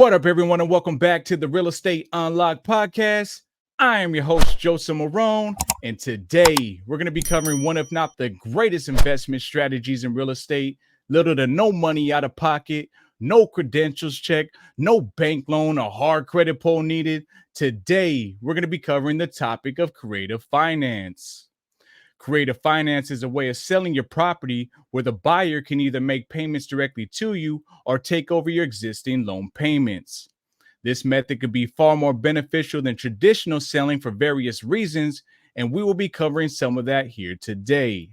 What up, everyone, and welcome back to the Real Estate Unlocked podcast. I am your host, Joseph Marohn, and today we're going to be covering one, if not the greatest investment strategies in real estate. Little to no money out of pocket, no credentials check, no bank loan or hard credit pull needed. Today, we're going to be covering the topic of creative finance. Creative finance is a way of selling your property where the buyer can either make payments directly to you or take over your existing loan payments. This method could be far more beneficial than traditional selling for various reasons, and we will be covering some of that here today.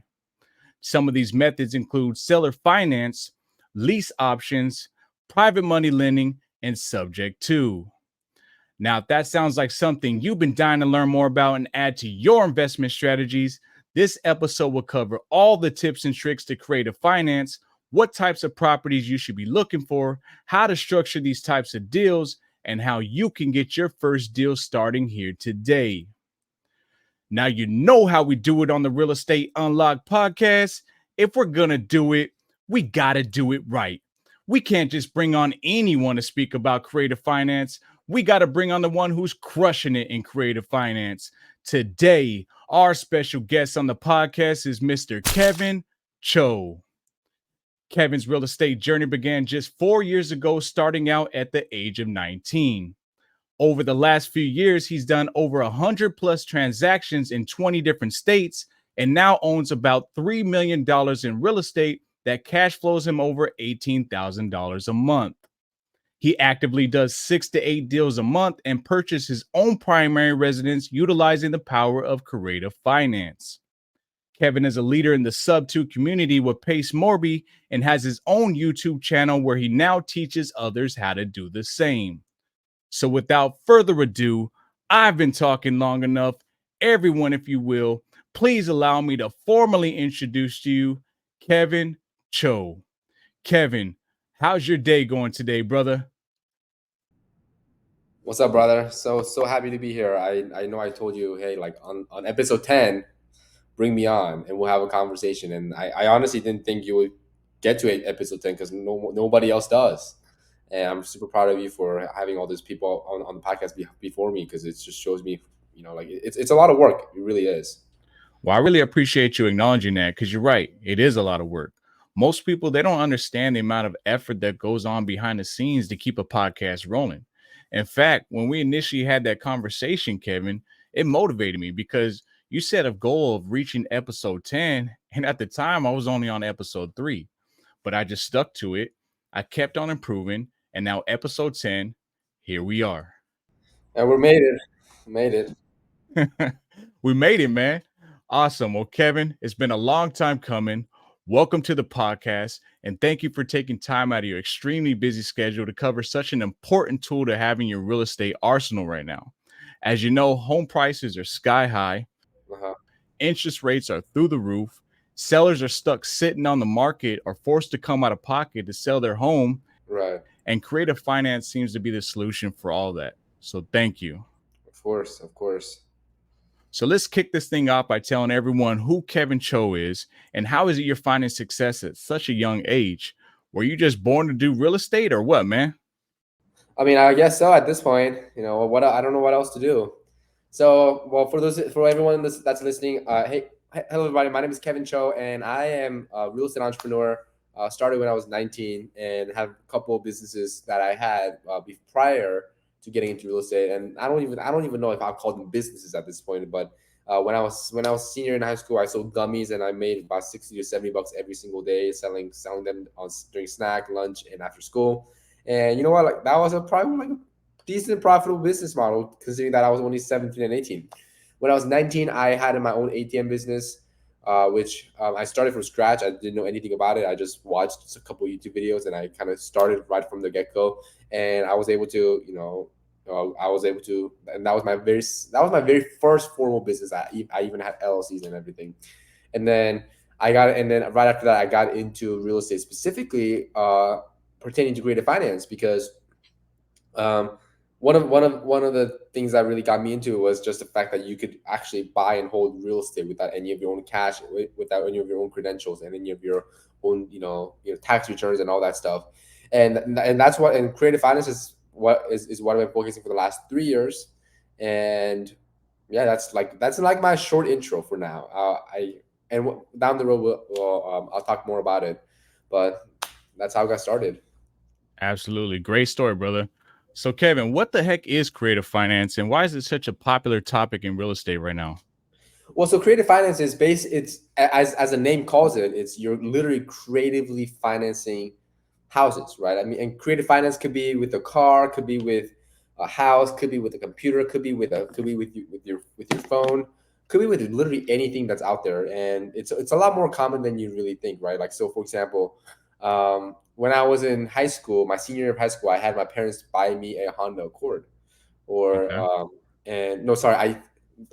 Some of these methods include seller finance, lease options, private money lending, and subject to. Now, if that sounds like something you've been dying to learn more about and add to your investment strategies, this episode will cover all the tips and tricks to creative finance, what types of properties you should be looking for, how to structure these types of deals, and how you can get your first deal starting here today. Now, you know how we do it on the Real Estate Unlocked podcast. If we're going to do it, we got to do it right. We can't just bring on anyone to speak about creative finance. We got to bring on the one who's crushing it in creative finance. Today, our special guest on the podcast is Mr. Kevin Choe. Kevin's real estate journey began just 4 years ago, starting out at the age of 19. Over the last few years, he's done over 100 plus transactions in 20 different states and now owns about $3 million in real estate that cash flows him over $18,000 a month. He actively does 6 to 8 deals a month and purchases his own primary residence utilizing the power of creative finance. Kevin is a leader in the Subto community with Pace Morby and has his own YouTube channel where he now teaches others how to do the same. So without further ado, I've been talking long enough. Everyone, if you will, please allow me to formally introduce to you Kevin Choe. Kevin, how's your day going today, brother? What's up, brother? So happy to be here. I know I told you, hey, like on episode 10, bring me on and we'll have a conversation. And I honestly didn't think you would get to episode 10 because nobody else does. And I'm super proud of you for having all these people on the podcast before me because it just shows me, like it's a lot of work. It really is. Well, I really appreciate you acknowledging that because you're right. It is a lot of work. Most people, they don't understand the amount of effort that goes on behind the scenes to keep a podcast rolling. In fact, when we initially had that conversation, Kevin, it motivated me because you set a goal of reaching episode 10. And at the time, I was only on episode 3, but I just stuck to it. I kept on improving. And now, episode 10, here we are. And we made it. Made it. We made it, man. Awesome. Well, Kevin, it's been a long time coming. Welcome to the podcast. And thank you for taking time out of your extremely busy schedule to cover such an important tool to have in your real estate arsenal right now. As you know, home prices are sky high, Uh-huh. interest rates are through the roof, sellers are stuck sitting on the market or forced to come out of pocket to sell their home, Right. and creative finance seems to be the solution for all that. So thank you. Of course. Of course. So let's kick this thing off by telling everyone who Kevin Choe is and how is it you're finding success at such a young age? Were you just born to do real estate or what, man? I mean, I guess so at this point. What I don't know what else to do. So, well, for everyone that's listening, hello everybody. My name is Kevin Choe, and I am a real estate entrepreneur. Started when I was 19, and have a couple of businesses that I had prior to getting into real estate. And I don't even know if I'll call them businesses at this point. But when I was a senior in high school, I sold gummies, and I made about 60 to 70 bucks every single day selling them during snack, lunch, and after school. And you know what? Like that was a probably like a decent profitable business model considering that I was only 17 and 18. When I was 19, I had my own ATM business, which I started from scratch. I didn't know anything about it. I just watched a couple YouTube videos and I kind of started right from the get go. And I was able to, and that was my very first formal business. I even had LLCs and everything. And then right after that, I got into real estate specifically pertaining to creative finance because um, one of the things that really got me into it was just the fact that you could actually buy and hold real estate without any of your own cash, without any of your own credentials and any of your own tax returns and all that stuff. And that's what and creative finance is what I've been focusing for the last 3 years. And yeah, that's like my short intro for now. Down the road I'll talk more about it, but that's how I got started. Absolutely. Great story, brother. So, Kevin, what the heck is creative finance and why is it such a popular topic in real estate right now? Well, so creative finance is based. It's as the name calls it. It's you're literally creatively financing houses, right? I mean, and creative finance could be with a car, could be with a house, could be with a computer, could be with your phone, could be with literally anything that's out there. And it's a lot more common than you really think, right? Like, so for example, when I was in high school, my senior year of high school, I had my parents buy me a Honda Accord, or Okay. and no, sorry,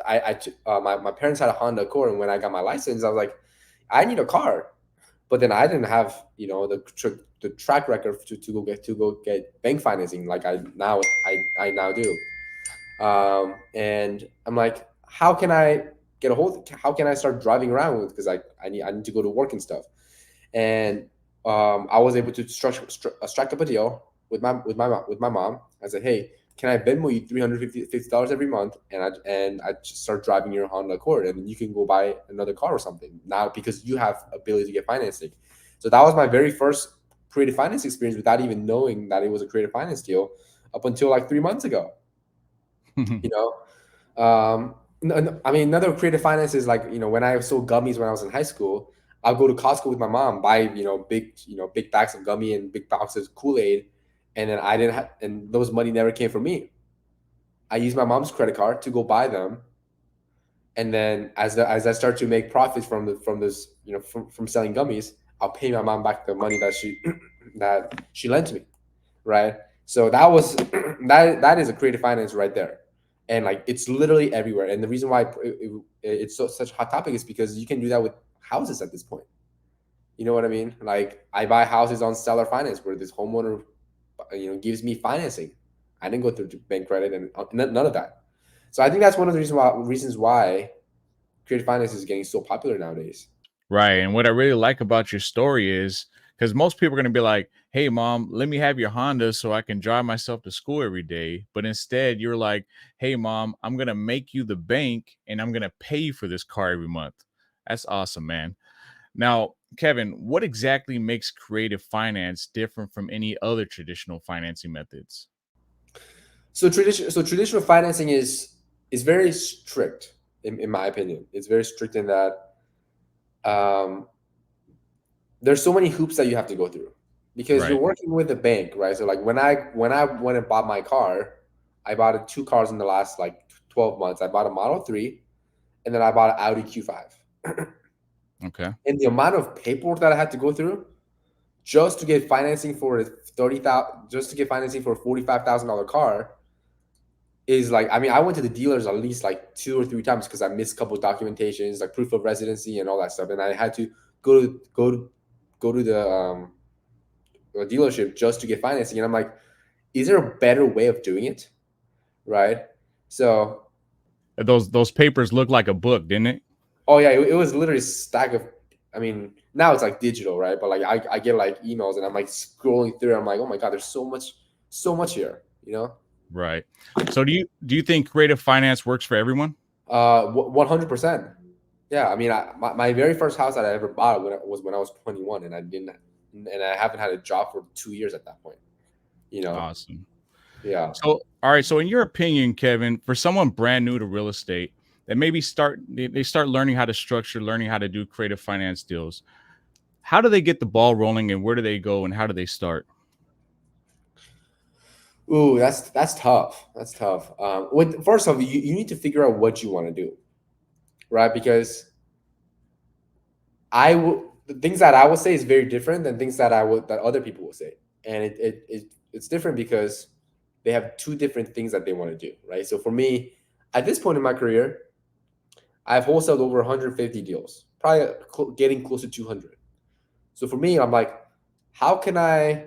my parents had a Honda Accord, and when I got my license, I was like, I need a car, but then I didn't have the track record to go get bank financing like I now do. And I'm like, how can I get a hold? How can I start driving around with? Because I need to go to work and stuff. And I was able to strike up a deal with my mom. I said, hey, can I Venmo you $350 every month, and I just start driving your Honda Accord, and you can go buy another car or something now because you have ability to get financing. So that was my very first creative finance experience without even knowing that it was a creative finance deal up until like 3 months ago. You know, I mean, another creative finance is like, when I sold gummies when I was in high school, I'll go to Costco with my mom, buy, big bags of gummy and big boxes of Kool-Aid. And then I didn't have, and those money never came from me. I used my mom's credit card to go buy them. And then as I start to make profits from this, from selling gummies, I'll pay my mom back the money that she, that she lent me. Right. So that was that is a creative finance right there, and like it's literally everywhere. And the reason why it's such a hot topic is because you can do that with houses at this point. You know what I mean? Like I buy houses on seller finance where this homeowner, gives me financing. I didn't go through bank credit and none of that. So I think that's one of the reasons why creative finance is getting so popular nowadays. Right. And what I really like about your story is because most people are going to be like, hey, mom, let me have your Honda so I can drive myself to school every day. But instead, you're like, hey, mom, I'm going to make you the bank and I'm going to pay you for this car every month. That's awesome, man. Now, Kevin, what exactly makes creative finance different from any other traditional financing methods? So traditional financing is very strict in my opinion. It's very strict in that um, there's so many hoops that you have to go through because you're Right. working with a bank, right? So like when I went and bought my car, I bought two cars in the last like 12 months. I bought a Model 3 and then I bought an Audi Q5. Okay. And the amount of paperwork that I had to go through just to get financing for a 30,000, just to get financing for a $45,000 car is like, I mean, I went to the dealers at least like 2 or 3 times because I missed a couple of documentations, like proof of residency and all that stuff. And I had to go to the dealership just to get financing. And I'm like, is there a better way of doing it? Right. So, Those papers look like a book, didn't it? oh yeah, it was literally a stack of, I mean, now it's like digital, right? But like I get like emails and I'm like scrolling through. I'm like, oh my God, there's so much here, you know? Right. So do you think creative finance works for everyone? 100%. Yeah. I mean, my very first house that I ever bought was when I was 21 and I haven't had a job for 2 years at that point, you know? Awesome. Yeah. So, all right. So, in your opinion, Kevin, for someone brand new to real estate that maybe they start learning how to structure, learning how to do creative finance deals, how do they get the ball rolling, and where do they go, and how do they start? Ooh, that's tough. That's tough. With first off, you need to figure out what you want to do, right? Because the things that I would say is very different than things that other people will say, and it's different because they have two different things that they want to do, right? So for me, at this point in my career, I've wholesaled over 150 deals, probably getting close to 200. So for me, I'm like, how can I?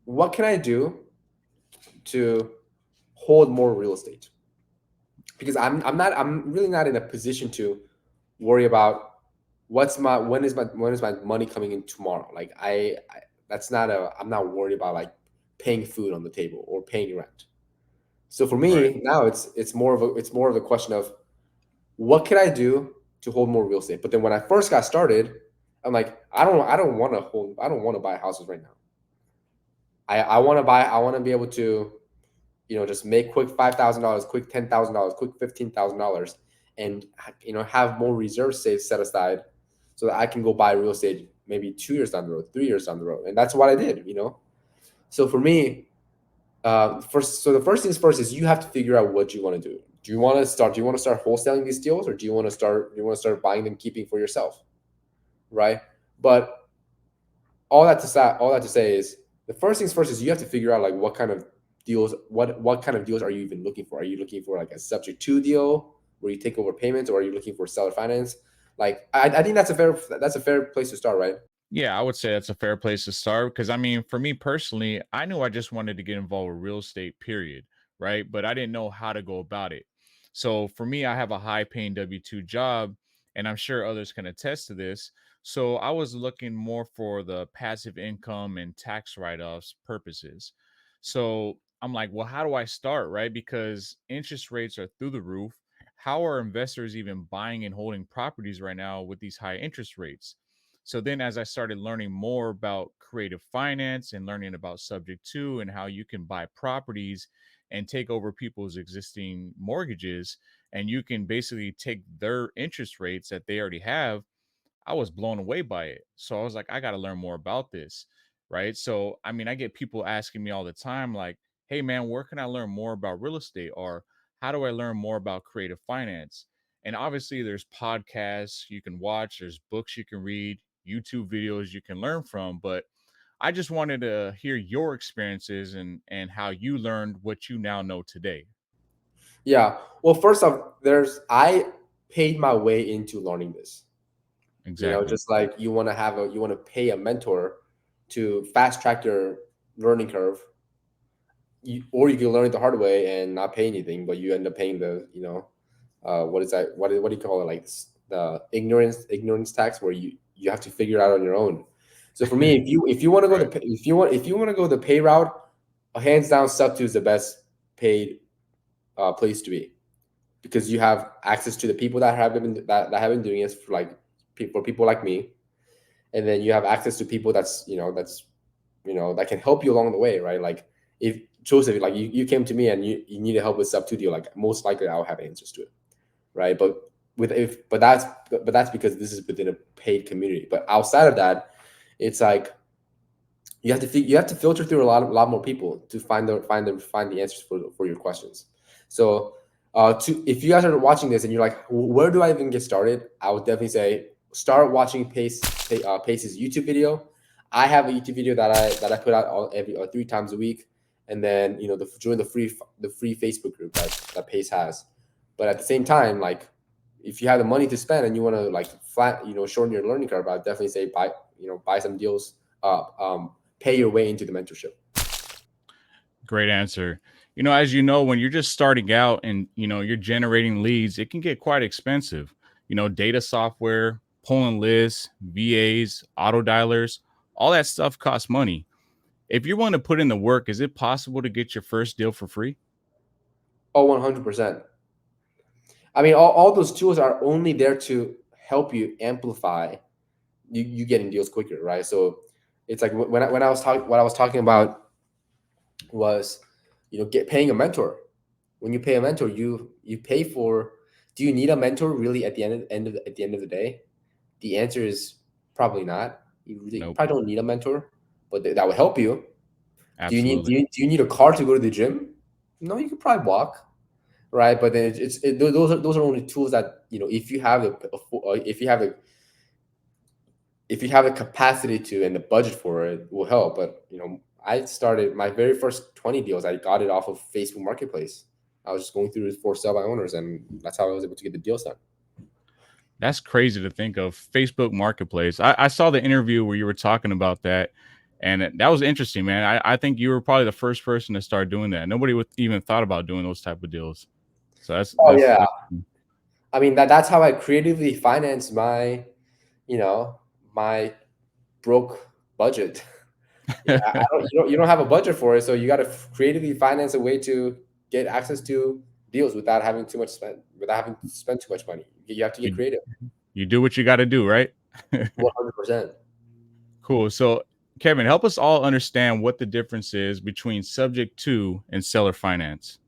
What can I do to hold more real estate? Because I'm really not in a position to worry about when is my money coming in tomorrow. Like I that's not a I'm not worried about like paying food on the table or paying rent. So for Right. me now, it's more of a question of what can I do to hold more real estate. But then when I first got started, I'm like, I don't want to buy houses right now. I want to be able to, just make quick $5,000, quick $10,000, quick $15,000, and have more reserves set aside, so that I can go buy real estate maybe 2 years down the road, 3 years down the road, and that's what I did. So for me, the first things first is you have to figure out what you want to do. Do you want to start wholesaling these deals, or do you want to start buying them, keeping for yourself, right? But all that to say is the first things first is you have to figure out like what kind of deals are you even looking for? Are you looking for like a subject to deal where you take over payments, or are you looking for seller finance? Like I think that's a fair place to start, right? Yeah, I would say that's a fair place to start because I mean, for me personally, I knew I just wanted to get involved with real estate, period. Right. But I didn't know how to go about it. So for me, I have a high paying W 2 job, and I'm sure others can attest to this. So I was looking more for the passive income and tax write offs purposes. So I'm like, well, how do I start? Right. Because interest rates are through the roof. How are investors even buying and holding properties right now with these high interest rates? So then, as I started learning more about creative finance and learning about Subject to and how you can buy properties and take over people's existing mortgages, and you can basically take their interest rates that they already have, I was blown away by it. So I was like, I got to learn more about this. Right. So, I mean, I get people asking me all the time, like, hey, man, where can I learn more about real estate? Or how do I learn more about creative finance? And obviously, there's podcasts you can watch, there's books you can read, YouTube videos you can learn from. But I just wanted to hear your experiences and how you learned what you now know today. Yeah. Well, first off, there's I paid my way into learning this. Exactly. Just like you want to pay a mentor to fast track your learning curve, or you can learn it the hard way and not pay anything, but you end up paying what is that? What do you call it? Like the ignorance tax, where you have to figure it out on your own. So for me, if you want to go Right. if you want to go the pay route, hands down, Subto is the best paid place to be, because you have access to the people that have been doing this for like people like me, and then you have access to people that can help you along the way, right? Like if Joseph, like you came to me and you needed help with Subto deal, like most likely I'll have answers to it, right? But that's because this is within a paid community. But outside of that, it's like you have to filter through a lot more people to find the answers for your questions. So to if you guys are watching this and you're like, where do I even get started? I would definitely say start watching Pace's YouTube video. I have a YouTube video that I put out every 3 times a week, and then join the free Facebook group that Pace has. But at the same time, like if you have the money to spend and you want to like shorten your learning curve, I'd definitely say buy some deals, pay your way into the mentorship. Great answer. As you know, when you're just starting out and you're generating leads, it can get quite expensive. Data software, pulling lists, VAs, auto dialers, all that stuff costs money. If you want to put in the work, is it possible to get your first deal for free? Oh, 100%. I mean, all those tools are only there to help you amplify you getting deals quicker, right? So it's like when I was talking, what I was talking about was, get paying a mentor. When you pay a mentor, you pay for. Do you need a mentor really at the end of the day? The answer is probably not. You Nope. probably don't need a mentor, but that will help you. Absolutely. Do you need a car to go to the gym? No, you could probably walk, right? But then those are only tools that if you have if you have the capacity to and the budget for it, will help. But I started my very first 20 deals. I got it off of Facebook Marketplace. I was just going through it for sell by owners, and that's how I was able to get the deals done. That's crazy to think of. Facebook Marketplace. I saw the interview where you were talking about that, and that was interesting, man. I think you were probably the first person to start doing that. Nobody would even thought about doing those type of deals. So that's Oh that's yeah, that's I mean that's how I creatively finance my you know my broke budget. Yeah, you don't have a budget for it, so you got to creatively finance a way to get access to deals without having too much spend, without having to spend too much money. You have to get you creative. you do what you got to do, right? 100%. Cool. So, Kevin, help us all understand what the difference is between subject to and seller finance.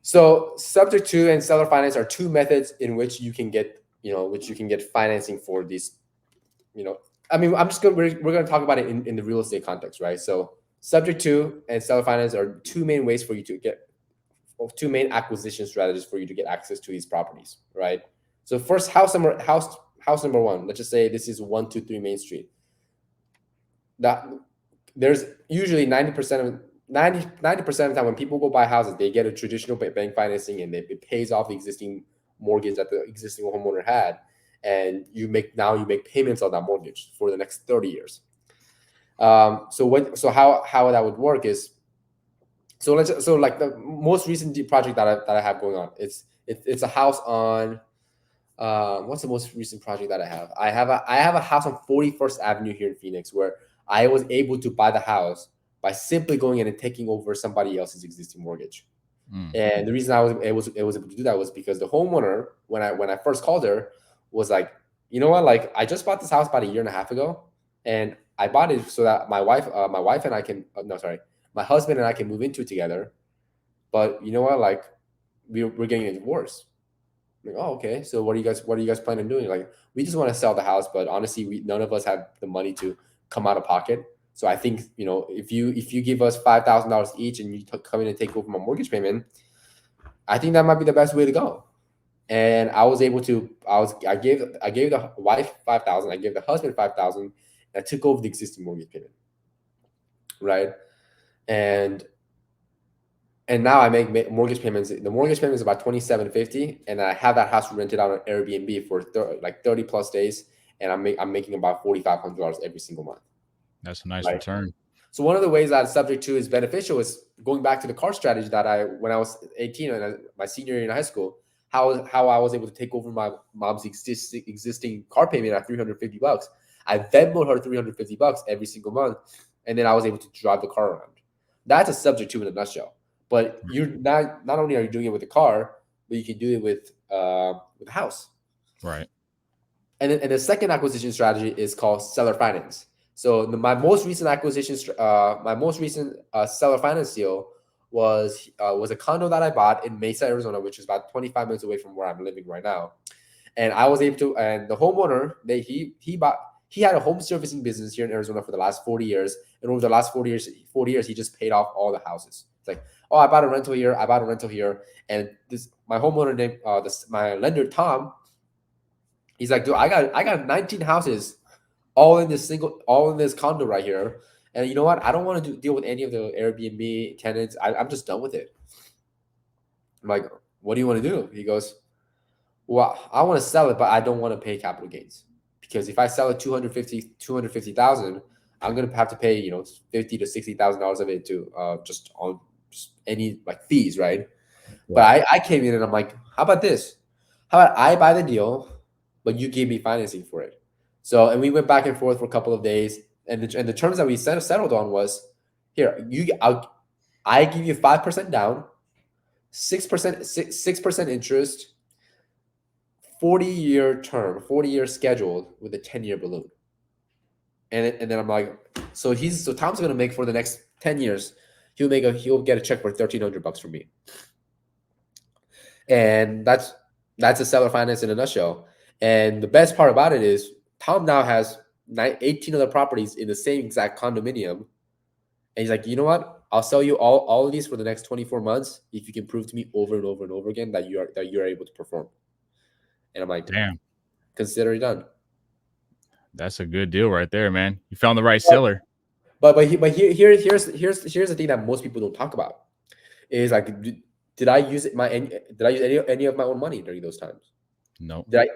So subject to and seller finance are two methods in which you can get, which you can get financing for these, you know, I mean, we're going to talk about it in the real estate context, right? So subject to and seller finance are two main ways for you to get, or two main acquisition strategies for you to get access to these properties, right? So first, house number one. Let's just say this is 123 Main Street. That there's usually 90% of the time when people go buy houses, they get a traditional bank financing and it pays off the existing mortgage that the existing homeowner had, and you make payments on that mortgage for the next 30 years. How that would work is, so like the most recent project that I have going on, it's a house on, what's the most recent project that I have? I have a house on 41st Avenue here in Phoenix where I was able to buy the house by simply going in and taking over somebody else's existing mortgage. Mm. And the reason I was able to do that was because the homeowner, when I first called her, was like, you know what, like I just bought this house about a year and a half ago, and I bought it so that my wife and I can, no, sorry, my husband and I can move into it together. But you know what, like we're getting a divorce. I'm like, oh, okay. So what are you guys planning on doing? Like, we just want to sell the house, but honestly, none of us have the money to come out of pocket. So I think, if you give us $5,000 each and you come in and take over my mortgage payment, I think that might be the best way to go. And I was able to. I gave the wife 5,000. I gave the husband 5,000. I took over the existing mortgage payment, right? And now I make mortgage payments. The mortgage payment is about 2,750, and I have that house rented out on Airbnb for like 30 plus days, and I'm making about $4,500 every single month, That's a nice right? return. So one of the ways that subject to is beneficial is going back to the car strategy that when I was 18 and my senior year in high school, how I was able to take over my mom's existing car payment at $350. I Venmoed her $350 every single month, and then I was able to drive the car around. That's a subject to in a nutshell. But you're not only are you doing it with the car, but you can do it with the house. Right. And the second acquisition strategy is called seller finance. So my most recent seller finance deal was a condo that I bought in Mesa, Arizona, which is about 25 minutes away from where I'm living right now. And I was able to, and the homeowner, he had a home servicing business here in Arizona for the last 40 years, and over the last 40 years, he just paid off all the houses. It's like, oh, I bought a rental here, and my homeowner named my lender Tom. He's like, dude, I got 19 houses, all in this condo right here. And you know what? I don't want to deal with any of the Airbnb tenants. I'm just done with it. I'm like, what do you want to do? He goes, well, I want to sell it, but I don't want to pay capital gains, because if I sell it 250,000, I'm gonna have to pay $50,000 to $60,000 of it to just any like fees, right? But I came in and I'm like, how about this? How about I buy the deal, but you give me financing for it? So, and we went back and forth for a couple of days, and the terms that we settled on was, here, I give you 5% down, 6% interest, 40-year term, 40-year scheduled with a 10-year balloon. And then I'm like, so Tom's gonna make for the next 10 years, he'll get a check for $1,300 from me. And that's a seller finance in a nutshell. And the best part about it is Tom now has 18 other properties in the same exact condominium. And he's like, you know what? I'll sell you all of these for the next 24 months if you can prove to me over and over and over again that you're able to perform. And I'm like, Damn. consider it done. That's a good deal right there, man. You found the right seller. Here's the thing that most people don't talk about is like, did I use any of my own money during those times? No. Did I?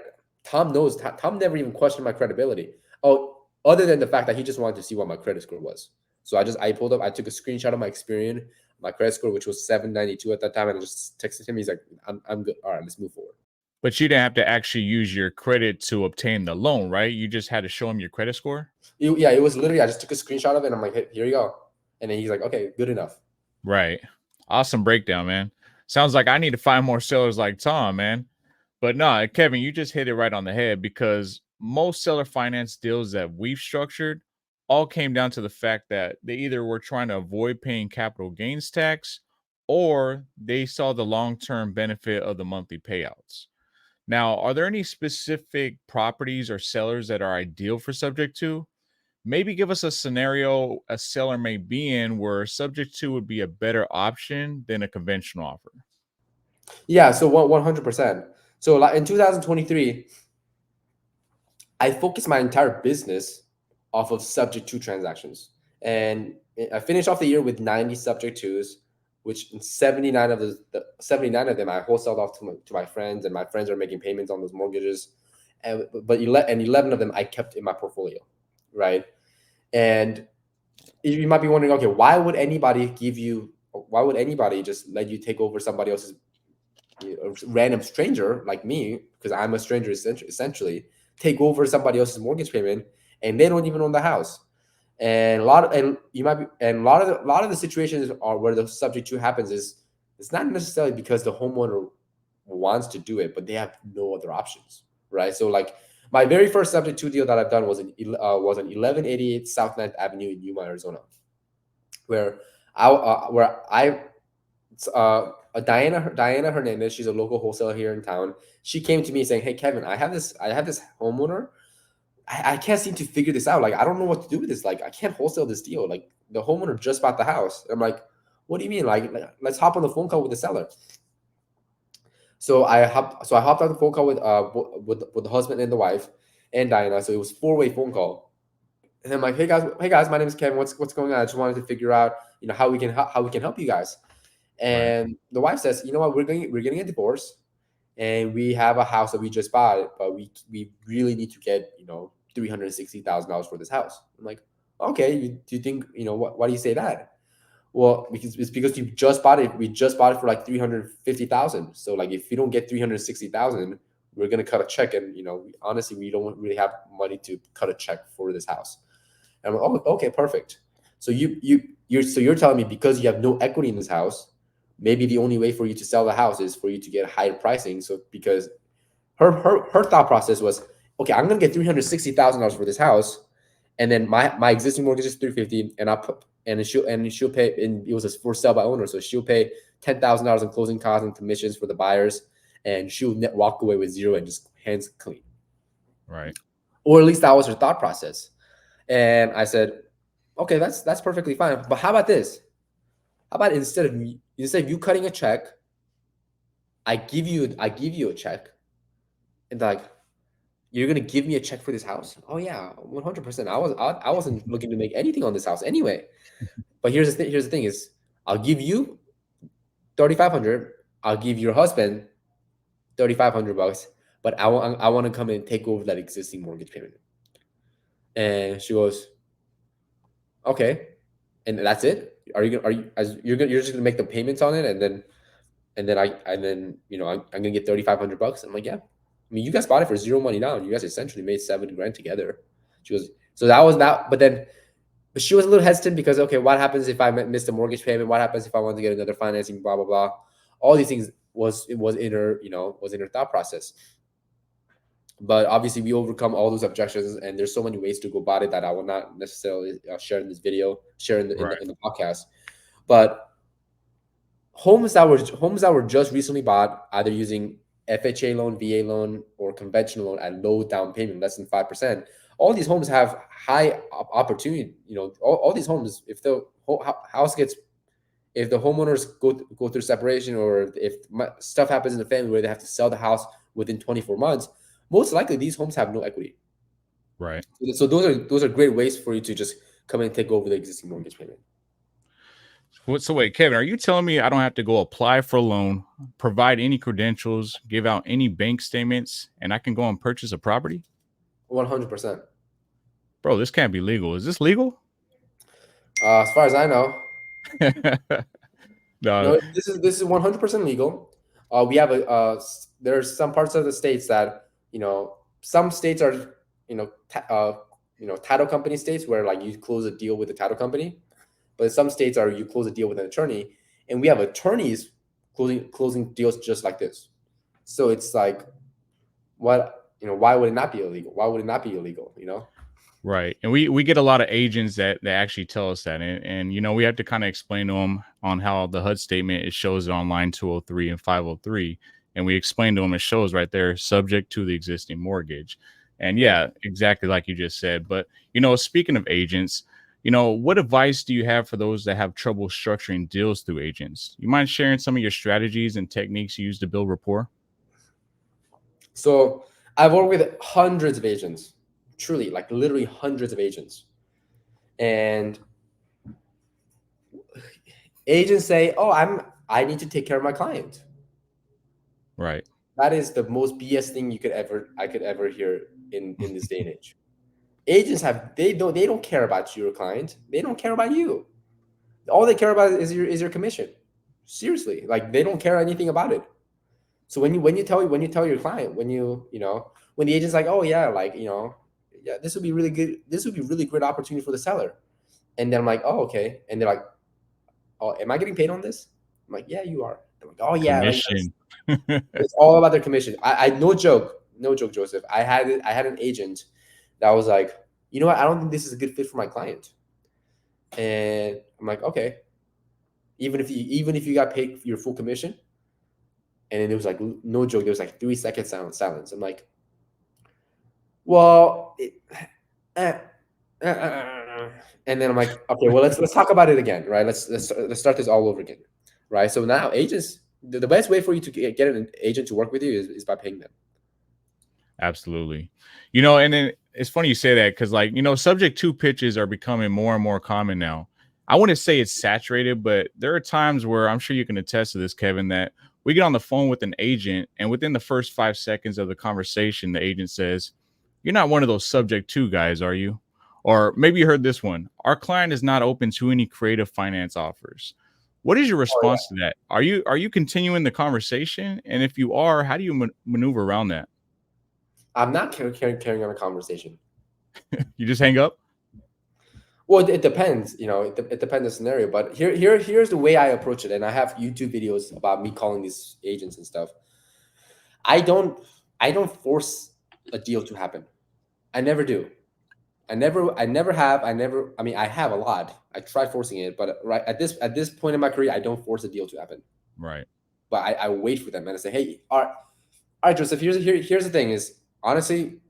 Tom knows. Tom never even questioned my credibility. Oh, other than the fact that he just wanted to see what my credit score was. So I pulled up. I took a screenshot of my Experian, my credit score, which was 792 at that time, and I just texted him. He's like, I'm good. All right, let's move forward. But you didn't have to actually use your credit to obtain the loan, right? You just had to show him your credit score. Yeah, it was literally I just took a screenshot of it and I'm like, hey, here you go. And then he's like, okay, good enough. Right. Awesome breakdown, man. Sounds like I need to find more sellers like Tom, man. But no, Kevin, you just hit it right on the head because most seller finance deals that we've structured all came down to the fact that they either were trying to avoid paying capital gains tax or they saw the long term benefit of the monthly payouts. Now, are there any specific properties or sellers that are ideal for subject to? Maybe give us a scenario a seller may be in where subject to would be a better option than a conventional offer. Yeah, so 100%. So like in 2023, I focused my entire business off of subject to transactions. And I finished off the year with 90 subject twos, which in 79 of the 79 of them I wholesaled off to my friends, and my friends are making payments on those mortgages. But 11 of them I kept in my portfolio, right? And you might be wondering, okay, why would anybody just let you take over somebody else's random stranger like me, because I'm a stranger essentially, take over somebody else's mortgage payment and they don't even own the house. And a lot of the situations are where the subject to happens is it's not necessarily because the homeowner wants to do it, but they have no other options, right? So like my very first subject to deal that I've done was on 1188 South Ninth Avenue in Yuma, Arizona, where I Diana Hernandez. She's a local wholesaler here in town. She came to me saying, "Hey Kevin, I have this homeowner. I can't seem to figure this out. Like I don't know what to do with this. Like I can't wholesale this deal. Like the homeowner just bought the house." I'm like, "What do you mean? Like let's hop on the phone call with the seller." So I hopped on the phone call with the husband and the wife and Diana. So it was four-way phone call. And I'm like, hey guys, my name is Kevin. What's going on? I just wanted to figure out, how we can help you guys." Right. And the wife says, "You know what? We're getting a divorce, and we have a house that we just bought, but we really need to get $360,000 for this house." I'm like, "Okay, do you think why do you say that?" Well, because it's because you just bought it. We just bought it for like 350,000. So like, if you don't get 360,000, we're gonna cut a check, and honestly, we don't really have money to cut a check for this house. And I'm like, "Oh, okay, perfect." So you're telling me because you have no equity in this house, maybe the only way for you to sell the house is for you to get higher pricing. So because her thought process was, okay, I'm gonna get $360,000 for this house, and then my existing mortgage is 350, and I put and she'll pay, and it was a for sale by owner, so she'll pay $10,000 in closing costs and commissions for the buyers, and she'll net walk away with zero and just hands clean. Right. Or at least that was her thought process. And I said, okay, that's perfectly fine. But how about this? How about instead of you cutting a check, I give you a check, and like, you're gonna give me a check for this house? Oh yeah, 100%. I wasn't looking to make anything on this house anyway. But here's the thing is, I'll give you 3,500. I'll give your husband 3,500 bucks. But I want to come and take over that existing mortgage payment. And she goes, okay, and that's it. You're just gonna make the payments on it, and then I'm gonna get 3,500 bucks. I'm like, yeah. I mean, you guys bought it for zero money down. You guys essentially made 7 grand together. She goes, so that was that. But she was a little hesitant because, okay, what happens if I miss the mortgage payment? What happens if I want to get another financing? Blah blah blah. All these things was in her thought process. But obviously, we overcome all those objections, and there's so many ways to go about it that I will not necessarily share in this video, share in the Right. podcast. But homes that were just recently bought, either using FHA loan, VA loan, or conventional loan at low down payment, less than 5%. All these homes have high opportunity. All these homes, if the house gets, if the homeowners go through separation, or if stuff happens in the family where they have to sell the house within 24 months, most likely these homes have no equity. Right. So those are great ways for you to just come in and take over the existing mortgage payment. So wait, Kevin, are you telling me I don't have to go apply for a loan, provide any credentials, give out any bank statements, and I can go and purchase a property? 100%. Bro, this can't be legal. Is this legal? As far as I know, No. no, this is 100% legal. We have there's some parts of the states that, some states are, title company states where like you close a deal with the title company, but some states are you close a deal with an attorney, and we have attorneys closing deals just like this. So it's like, why would it not be illegal? Why would it not be illegal? Right. And we get a lot of agents that actually tell us that. And we have to kind of explain to them on how the HUD statement, it shows it on line 203 and 503. And we explain to them, it shows right there, subject to the existing mortgage. And Yeah. yeah, exactly like you just said. But, speaking of agents, what advice do you have for those that have trouble structuring deals through agents? You mind sharing some of your strategies and techniques you use to build rapport? So I've worked with hundreds of agents, truly, like literally hundreds of agents. And agents say, "Oh, I need to take care of my client." Right. That is the most BS thing I could ever hear in this day and age. Agents they don't care about your client. They don't care about you. All they care about is your commission. Seriously, like they don't care anything about it. So when you tell your client, when the agent's like, "Oh yeah, like, yeah, this would be really good. This would be really great opportunity for the seller." And then I'm like, "Oh, okay." And they're like, "Oh, am I getting paid on this?" I'm like, "Yeah, you are." They're like, "Oh yeah, like Commission. it's all about their commission." I no joke, Joseph. I had an agent that was like, "You know what? I don't think this is a good fit for my client." And I'm like, "Okay, even if you got paid your full commission." And then it was like, no joke, there was like 3 seconds silence. I'm like, well, eh, and then I'm like, okay, well, let's talk about it again, right? Let's start this all over again, right? So now agents, the best way for you to get an agent to work with you is by paying them. Absolutely. And then it's funny you say that because, like, subject to pitches are becoming more and more common now. I wouldn't say it's saturated, but there are times where I'm sure you can attest to this, Kevin, that we get on the phone with an agent, and within the first 5 seconds of the conversation, the agent says, "You're not one of those subject to guys, are you?" Or maybe you heard this one: "Our client is not open to any creative finance offers." What is your Oh response to that? Are you continuing the conversation? And if you are, how do you maneuver around that? yeah, I'm not carrying on a conversation. You just hang up? Well, it depends, it depends on the scenario. But here's the way I approach it, and I have YouTube videos about me calling these agents and stuff. I don't I don't force a deal to happen. I never do. I never have. I mean, I have a lot. I tried forcing it, but right at this point in my career, I don't force a deal to happen. Right. But I wait for them and I say, hey, all right, Joseph. Here's the thing. Is honestly,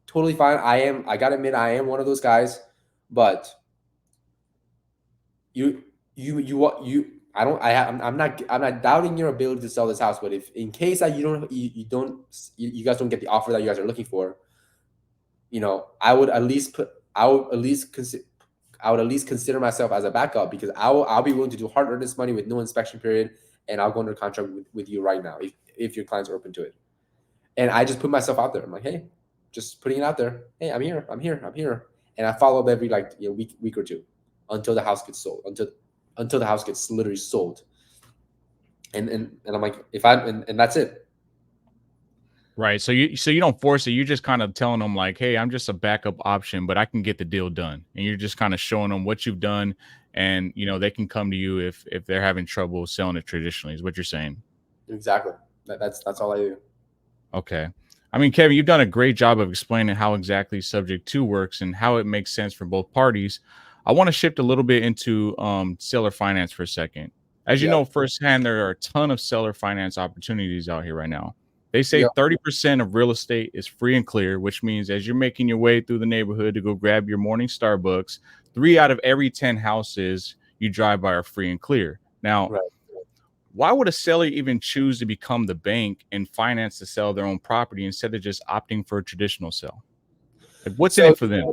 totally fine. I gotta admit, I am one of those guys. But you you I don't I I'm not doubting your ability to sell this house. But if in case that you guys don't get the offer that you guys are looking for, I would at least consider I would at least consider myself as a backup, because I'll be willing to do hard earnest money with no inspection period, and I'll go under contract with you right now if your clients are open to it. And I just put myself out there. I'm like, hey, just putting it out there. Hey, I'm here, and I follow up every like week or two until the house gets sold, until the house gets literally sold. And I'm like, if I and that's it. Right. So you don't force it. You just kind of telling them like, "Hey, I'm just a backup option, but I can get the deal done." And you're just kind of showing them what you've done, and they can come to you if they're having trouble selling it traditionally. Is what you're saying? Exactly. That's all I do. Okay. I mean, Kevin, you've done a great job of explaining how exactly subject to works and how it makes sense for both parties. I want to shift a little bit into seller finance for a second. As you Yep. know firsthand, there are a ton of seller finance opportunities out here right now. They say Yep. 30% of real estate is free and clear, which means as you're making your way through the neighborhood to go grab your morning Starbucks, 3 out of every 10 houses you drive by are free and clear. Now, Right. why would a seller even choose to become the bank and finance to sell their own property instead of just opting for a traditional sell? Like, what's in So it for them?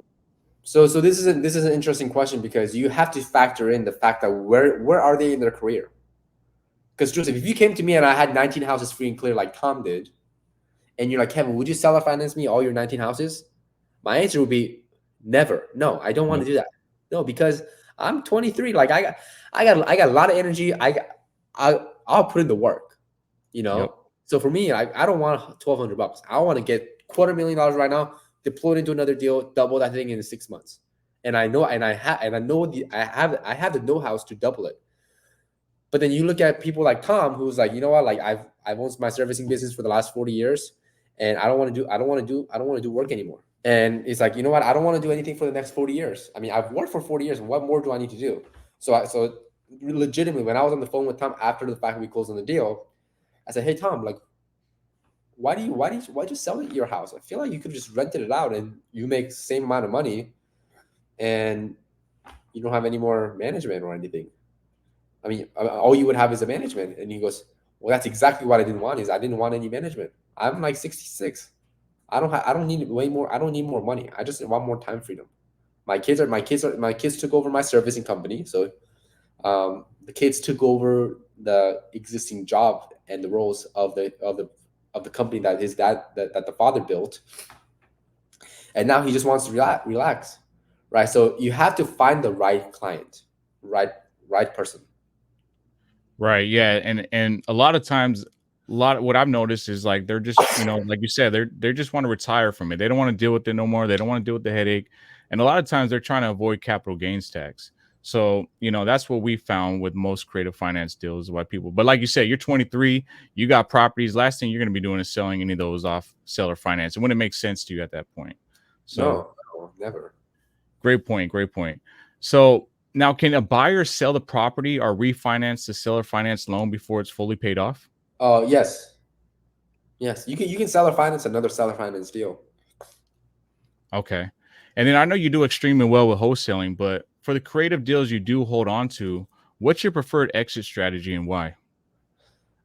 so this is an interesting question, because you have to factor in the fact that where are they in their career? Because Joseph, if you came to me and I had 19 houses free and clear like Tom did, and you're like, Kevin, would you seller finance me all your 19 houses? My answer would be never. No, I don't want to Nope. do that. No, because I'm 23. Like I got a lot of energy. I'll put in the work, you Yep. know. So for me, I don't want $1,200. I want to get $250,000 right now, deploy it into another deal, double that thing in 6 months. And I know, and I know I have the know-how to double it. But then you look at people like Tom, who's like, you know what, like I've owned my servicing business for the last 40 years, and I don't want to do work anymore. And it's like, you know what, I don't want to do anything for the next 40 years. I mean, I've worked for 40 years. What more do I need to do? So legitimately, when I was on the phone with Tom after the fact we closed on the deal, I said, hey Tom, like, why'd you sell your house? I feel like you could just rented it out and you make the same amount of money, and you don't have any more management or anything. I mean, all you would have is a management. And he goes, well, that's exactly what I didn't want. Is I didn't want any management. I'm like 66. I don't need way more. I don't need more money. I just want more time freedom. My kids took over my servicing company. So the kids took over the existing job and the roles of the company that his dad that the father built. And now he just wants to relax, right? So you have to find the right client, right right person. Right. Yeah. And a lot of times, a lot of what I've noticed is like they're just, like you said, they just want to retire from it. They don't want to deal with it no more. They don't want to deal with the headache. And a lot of times they're trying to avoid capital gains tax. So, that's what we found with most creative finance deals, why people, but like you said, you're 23, you got properties. Last thing you're going to be doing is selling any of those off seller finance. It wouldn't make sense to you at that point. So No, never. great point. Great point. So now, can a buyer sell the property or refinance the seller finance loan before it's fully paid off? Oh yes, yes. You can seller finance another seller finance deal. Okay. And then I know you do extremely well with wholesaling, but for the creative deals you do hold on to, what's your preferred exit strategy and why?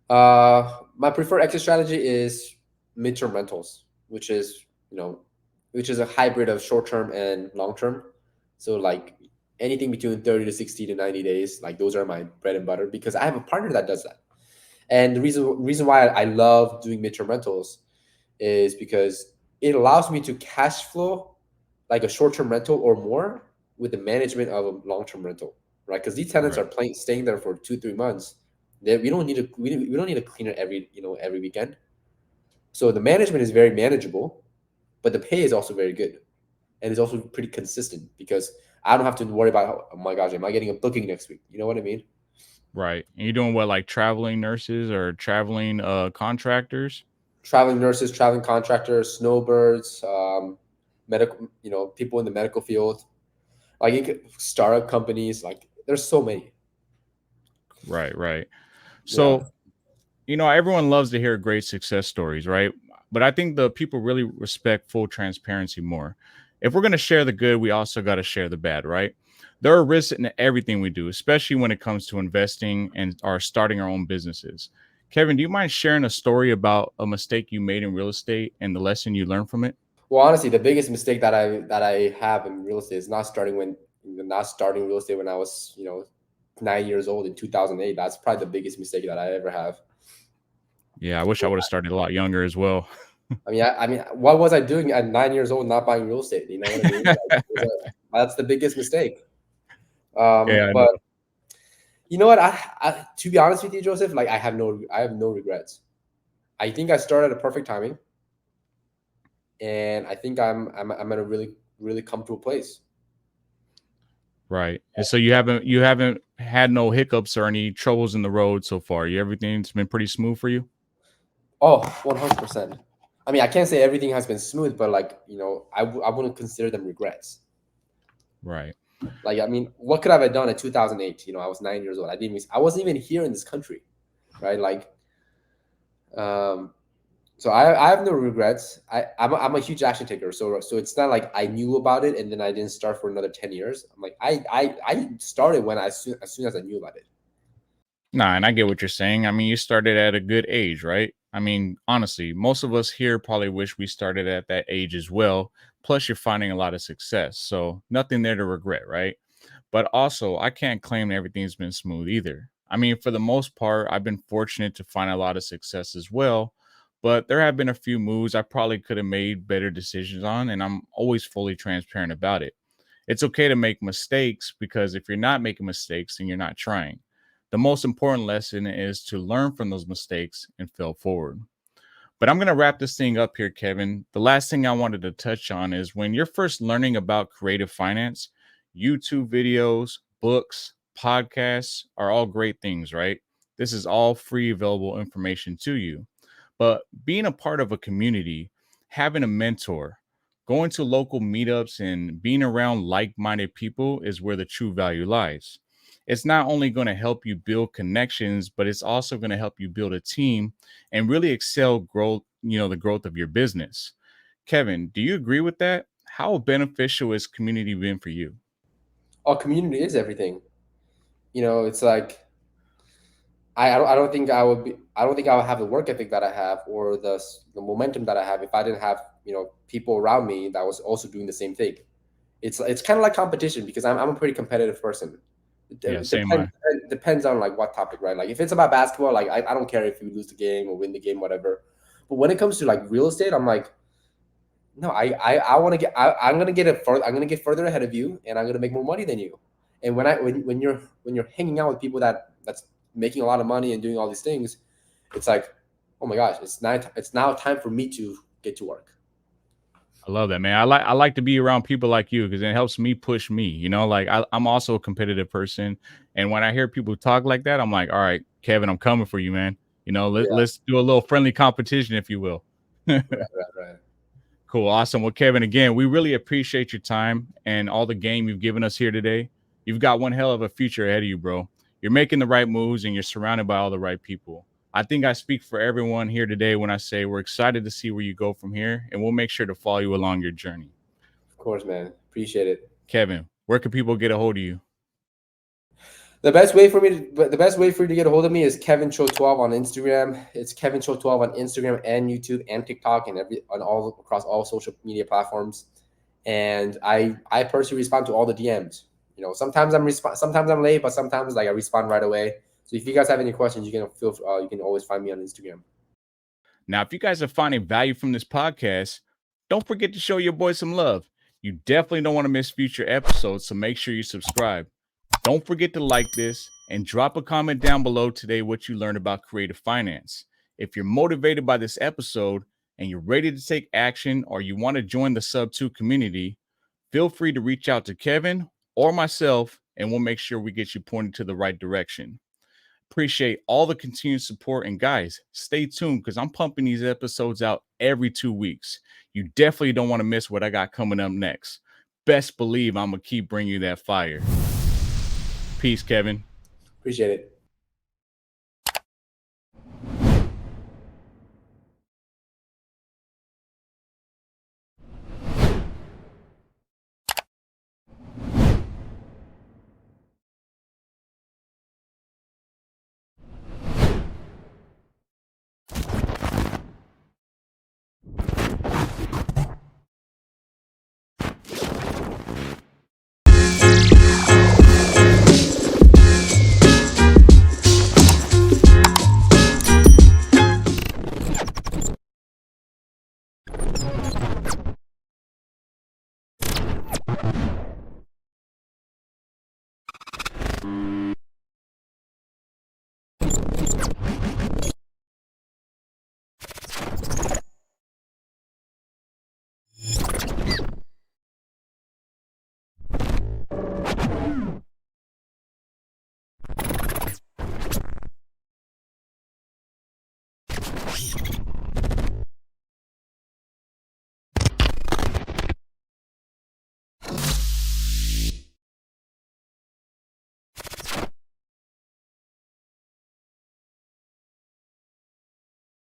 My preferred exit strategy is midterm rentals, which is you know, which is a hybrid of short term and long term. So like anything between 30 to 60 to 90 days, like those are my bread and butter because I have a partner that does that. And the reason why I love doing midterm rentals is because it allows me to cash flow like a short term rental or more with the management of a long term rental, right? Because these tenants Right. are staying there for 2 3 months. We don't need to we don't need to clean it every weekend. So the management is very manageable, but the pay is also very good, and it's also pretty consistent because I don't have to worry about, oh my gosh, am I getting a booking next week? You know what I mean? Right. And you're doing what, like traveling nurses or traveling contractors? Traveling nurses, traveling contractors, snowbirds, medical, people in the medical field, like you could startup companies. Like there's so many. Right, right. Yeah. So, everyone loves to hear great success stories, right? But I think the people really respect full transparency more. If we're going to share the good, we also got to share the bad, right? There are risks in everything we do, especially when it comes to investing and or starting our own businesses. Kevin, do you mind sharing a story about a mistake you made in real estate and the lesson you learned from it? Well, honestly, the biggest mistake that I have in real estate is not starting real estate when I was 9 years old in 2008. That's probably the biggest mistake that I ever have. Yeah, I wish I would have started a lot younger as well. I mean, what was I doing at 9 years old not buying real estate? You know what I mean? Like, that's the biggest mistake. Yeah, I know. But you know what? To be honest with you, Joseph, like I have no regrets. I think I started at a perfect timing, and I think I'm at a really really comfortable place. Right. And so you haven't had no hiccups or any troubles in the road so far. Everything's been pretty smooth for you? Oh, 100%. I mean, I can't say everything has been smooth, but like I wouldn't consider them regrets. Right. Like I mean, what could I have done in 2008? I was 9 years old. I wasn't even here in this country, right? Like, um, so I have no regrets. I'm a huge action taker, so it's not like I knew about it and then I didn't start for another 10 years. I'm like I started when as soon as I knew about it. Nah, and I get what you're saying. I mean, you started at a good age, right? I mean, honestly, most of us here probably wish we started at that age as well. Plus, you're finding a lot of success. So, nothing there to regret, right? But also, I can't claim that everything's been smooth either. I mean, for the most part, I've been fortunate to find a lot of success as well. But there have been a few moves I probably could have made better decisions on, and I'm always fully transparent about it. It's okay to make mistakes because if you're not making mistakes, then you're not trying. The most important lesson is to learn from those mistakes and fail forward. But I'm going to wrap this thing up here, Kevin. The last thing I wanted to touch on is when you're first learning about creative finance, YouTube videos, books, podcasts are all great things, right? This is all free, available information to you. But being a part of a community, having a mentor, going to local meetups, and being around like minded people is where the true value lies. It's not only going to help you build connections, but it's also going to help you build a team and really excel growth, the growth of your business. Kevin, do you agree with that? How beneficial has community been for you? Oh, community is everything. It's like I don't think I don't think I would have the work ethic that I have or the momentum that I have if I didn't have people around me that was also doing the same thing. It's kind of like competition because I'm a pretty competitive person. Yeah, It same. depends on like what topic, right? Like if it's about basketball, like I don't care if you lose the game or win the game, whatever. But when it comes to like real estate, I'm like, no, I want to get I'm gonna get it further. I'm gonna get further ahead of you, and I'm gonna make more money than you. And when you're hanging out with people that's making a lot of money and doing all these things, it's like, oh my gosh, it's now time for me to get to work. I love that, man. I like to be around people like you because it helps me push me. Like I'm also a competitive person, and when I hear people talk like that, I'm like, all right, Kevin, I'm coming for you, man. Yeah, Let's do a little friendly competition, if you will. right. Cool, awesome. Well, Kevin, again, we really appreciate your time and all the game you've given us here today. You've got one hell of a future ahead of you, bro. You're making the right moves and you're surrounded by all the right people. I think I speak for everyone here today when I say we're excited to see where you go from here, and we'll make sure to follow you along your journey. Of course, man. Appreciate it. Kevin, where can people get a hold of you? The best way for you to get a hold of me is Kevin Choe 12 on Instagram. It's Kevin Choe 12 on Instagram and YouTube and TikTok and on all across all social media platforms. And I personally respond to all the DMs. Sometimes sometimes I'm late, but sometimes like I respond right away. So if you guys have any questions, you can always find me on Instagram. Now, if you guys are finding value from this podcast, don't forget to show your boy some love. You definitely don't want to miss future episodes, so make sure you subscribe. Don't forget to like this and drop a comment down below today what you learned about creative finance. If you're motivated by this episode and you're ready to take action or you want to join the Subto community, feel free to reach out to Kevin or myself and we'll make sure we get you pointed to the right direction. Appreciate all the continued support. And guys, stay tuned because I'm pumping these episodes out every 2 weeks. You definitely don't want to miss what I got coming up next. Best believe I'm going to keep bringing you that fire. Peace, Kevin. Appreciate it.